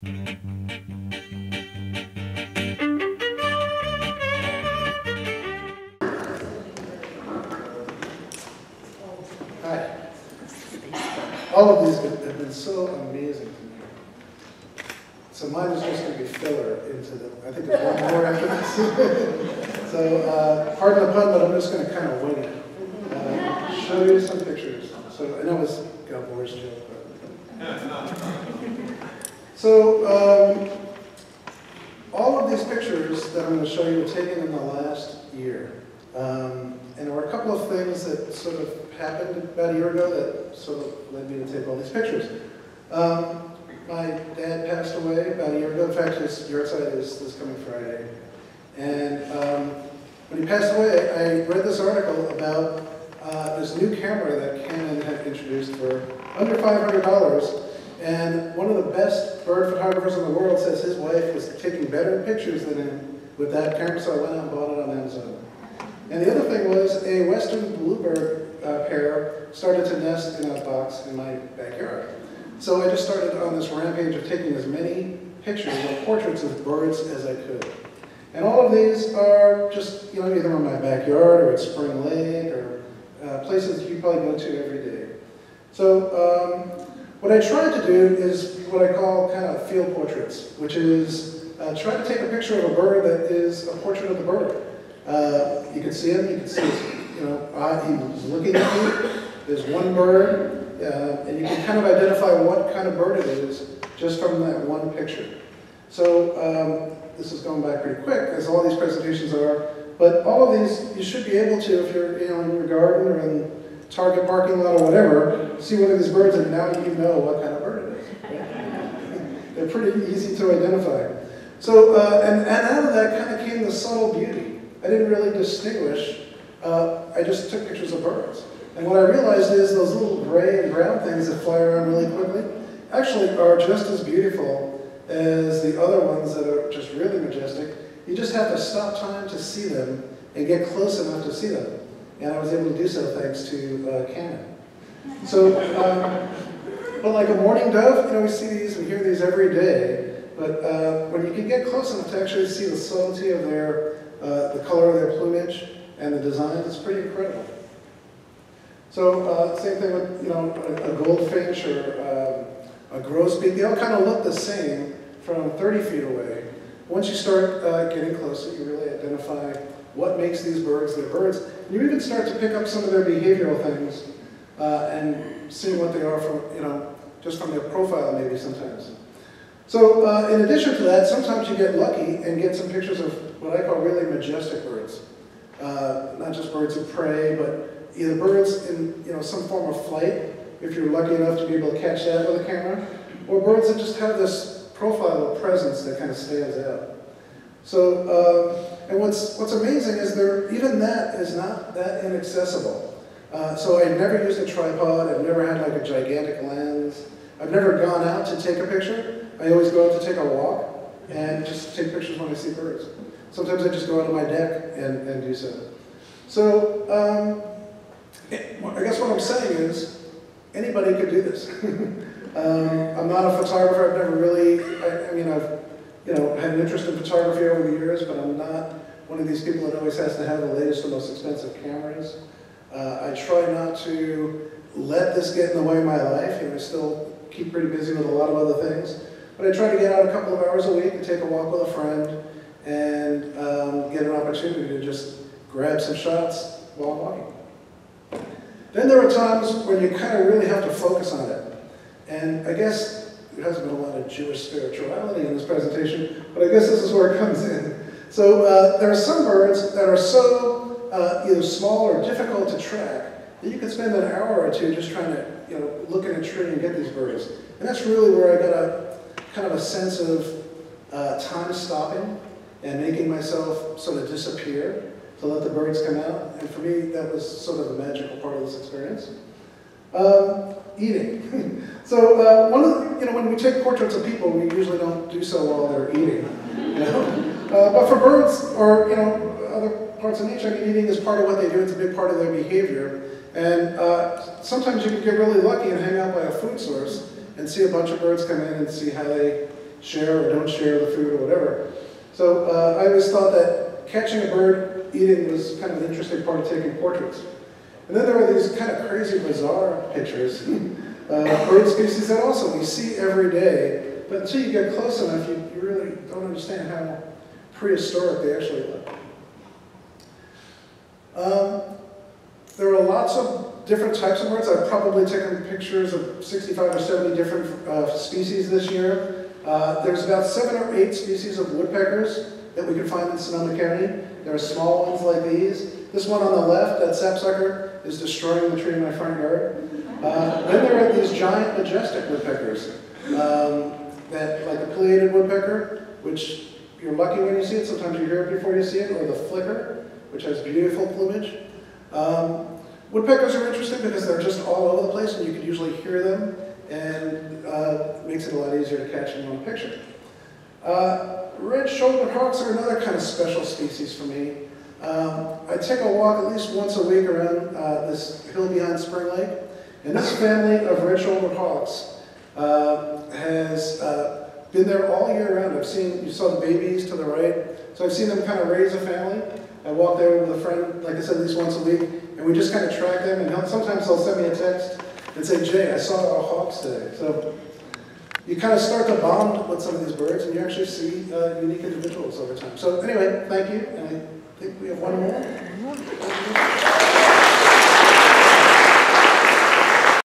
Hi. All of these have been so amazing to me. So mine is just going to be filler into the, I think there's one more after this. So pardon the pun, but I'm just going to kind of wing it. Show you some pictures. So I know it's Gilmore's joke, but. So all of these pictures that I'm going to show you were taken in the last year. And there were a couple of things that sort of happened about a year ago that sort of led me to take all these pictures. My dad passed away about a year ago. In fact, his yahrzeit is this coming Friday. And when he passed away, I read this article about this new camera that Canon had introduced for under $500. And one of the best bird photographers in the world says his wife was taking better pictures than him with that camera, so I went out and bought it on Amazon. And the other thing was a western bluebird pair started to nest in a box in my backyard. So I just started on this rampage of taking as many pictures or portraits of birds as I could. And all of these are just, you know, either in my backyard or at Spring Lake or places you probably go to every day. So what I tried to do is what I call kind of field portraits, which is try to take a picture of a bird that is a portrait of the bird. You can see him, you can see his, you know, he's looking at me. There's one bird, and you can kind of identify what kind of bird it is just from that one picture. So this is going back pretty quick, as all these presentations are, but all of these you should be able to, if you're, you know, in your garden or in Target parking lot or whatever, see one of these birds and now you know what kind of bird it is. They're pretty easy to identify. So, and out of that kind of came the subtle beauty. I didn't really distinguish, I just took pictures of birds. And what I realized is those little gray and brown things that fly around really quickly actually are just as beautiful as the other ones that are just really majestic. You just have to stop time to see them and get close enough to see them. And I was able to do so thanks to Canon. So, but like a mourning dove, you know, we see these and hear these every day. But when you can get close enough to actually see the subtlety of their, the color of their plumage and the design, it's pretty incredible. So same thing with, you know, a goldfinch or a grosbeak. They all kind of look the same from 30 feet away. Once you start getting closer, you really identify what makes these birds their birds. You even start to pick up some of their behavioral things and see what they are from, you know, just from their profile maybe sometimes. So in addition to that, sometimes you get lucky and get some pictures of what I call really majestic birds. Not just birds of prey, but either birds in, you know, some form of flight, if you're lucky enough to be able to catch that with a camera, or birds that just have this profile of presence that kind of stands out. So, and what's amazing is even that is not that inaccessible. So I've never used a tripod, I've never had like a gigantic lens, I've never gone out to take a picture. I always go out to take a walk and just take pictures when I see birds. Sometimes I just go out on my deck and do so. So, I guess what I'm saying is, anybody could do this. I'm not a photographer, I've never really, I mean, I've, you know, had an interest in photography over the years, but I'm not one of these people that always has to have the latest and most expensive cameras. I try not to let this get in the way of my life. You know, I still keep pretty busy with a lot of other things. But I try to get out a couple of hours a week and take a walk with a friend and get an opportunity to just grab some shots while I'm walking. Then there are times when you kind of really have to focus on it. And I guess there hasn't been a lot of Jewish spirituality in this presentation, but I guess this is where it comes in. So there are some birds that are so either small or difficult to track that you can spend an hour or two just trying to, you know, look at a tree and get these birds. And that's really where I got a kind of a sense of time stopping and making myself sort of disappear to let the birds come out. And for me, that was sort of the magical part of this experience. Eating. So one of the, you know, when we take portraits of people, we usually don't do so while they're eating. You know? But for birds or, you know, other parts of nature, I mean, eating is part of what they do. It's a big part of their behavior. And sometimes you can get really lucky and hang out by a food source and see a bunch of birds come in and see how they, share or don't share the food or whatever. So I always thought that catching a bird eating was kind of an interesting part of taking portraits. And then there are these kind of crazy, bizarre pictures, bird species that also we see every day, but until you get close enough, you really don't understand how prehistoric they actually look. There are lots of different types of birds. I've probably taken pictures of 65 or 70 different species this year. There's about 7 or 8 species of woodpeckers that we can find in Sonoma County. There are small ones like these. This one on the left, that sapsucker, is destroying the tree in my front yard. Then there are these giant majestic woodpeckers, that, like the pileated woodpecker, which you're lucky when you see it. Sometimes you hear it before you see it, or the flicker, which has beautiful plumage. Woodpeckers are interesting because they're just all over the place, and you can usually hear them, and makes it a lot easier to catch in one picture. Red-shouldered hawks are another kind of special species for me. I take a walk at least once a week around this hill behind Spring Lake, and this family of red-shouldered hawks has been there all year round. You saw the babies to the right, so I've seen them kind of raise a family. I walk there with a friend, like I said, at least once a week, and we just kind of track them, and sometimes they'll send me a text and say, Jay, I saw our hawks today. So you kind of start to bond with some of these birds, and you actually see unique individuals over time. So anyway, thank you, and I think we have one more.